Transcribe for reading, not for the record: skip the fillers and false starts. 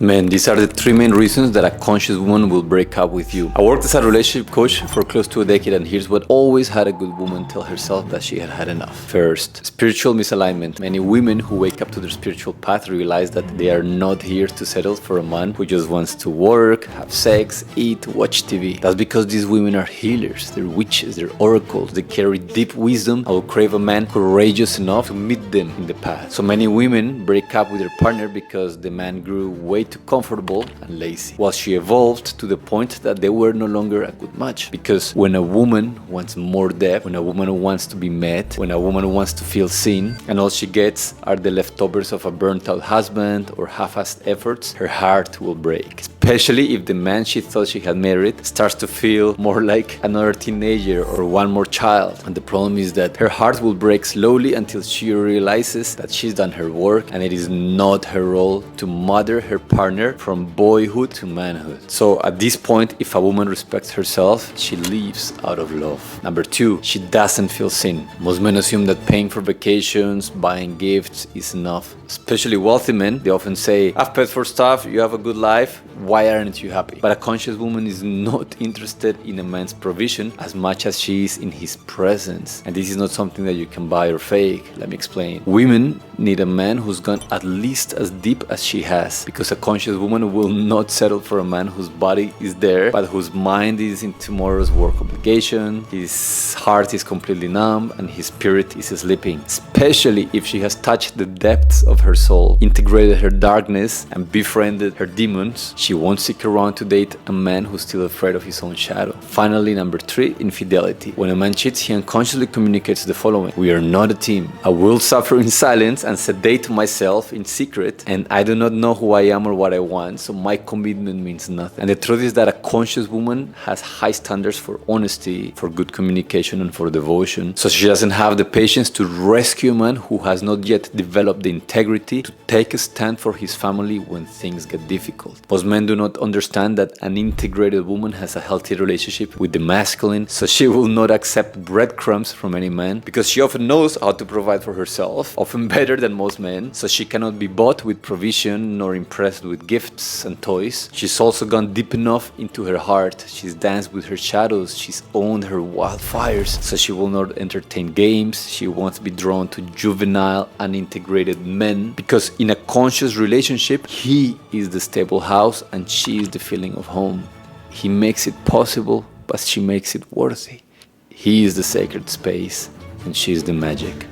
Man, these are the three main reasons that a conscious woman will break up with you. I worked as a relationship coach for close to a decade, and here's what always had a good woman tell herself that she had had enough. First, spiritual misalignment. Many women who wake up to their spiritual path realize that they are not here to settle for a man who just wants to work, have sex, eat, watch TV. That's because these women are healers, they're witches, they're oracles, they carry deep wisdom and will crave a man courageous enough to meet them in the path. So many women break up with their partner because the man grew way too comfortable and lazy, while she evolved to the point that they were no longer a good match. Because when a woman wants more depth, when a woman wants to be met, when a woman wants to feel seen, and all she gets are the leftovers of a burnt out husband or half-assed efforts, her heart will break. Especially if the man she thought she had married starts to feel more like another teenager or one more child. And the problem is that her heart will break slowly until she realizes that she's done her work and it is not her role to mother her partner from boyhood to manhood. So at this point, if a woman respects herself, she leaves out of love. Number two, she doesn't feel seen. Most men assume that paying for vacations, buying gifts is enough. Especially wealthy men, they often say, "I've paid for stuff, you have a good life, why aren't you happy?" But a conscious woman is not interested in a man's provision as much as she is in his presence. And this is not something that you can buy or fake. Let me explain. Women need a man who's gone at least as deep as she has, because a conscious woman will not settle for a man whose body is there but whose mind is in tomorrow's work obligation, his heart is completely numb, and his spirit is sleeping. Especially if she has touched the depths of her soul, integrated her darkness, and befriended her demons. She won't stick around to date a man who's still afraid of his own shadow. Finally, number three, infidelity. When a man cheats, he unconsciously communicates the following: "We are not a team. I will suffer in silence and sedate myself in secret, and I do not know who I am or what I want, so my commitment means nothing." And the truth is that a conscious woman has high standards for honesty, for good communication, and for devotion. So she doesn't have the patience to rescue a man who has not yet developed the integrity to take a stand for his family when things get difficult. Most men do not understand that an integrated woman has a healthy relationship with the masculine, so she will not accept breadcrumbs from any man, because she often knows how to provide for herself, often better than most men, so she cannot be bought with provision nor impressed with gifts and toys. She's also gone deep enough into her heart. She's danced with her shadows, she's owned her wildfires, so she will not entertain games. She won't be drawn to juvenile, unintegrated men, because in a conscious relationship, he is the stable house and she is the feeling of home. He makes it possible, but she makes it worthy. He is the sacred space and she is the magic.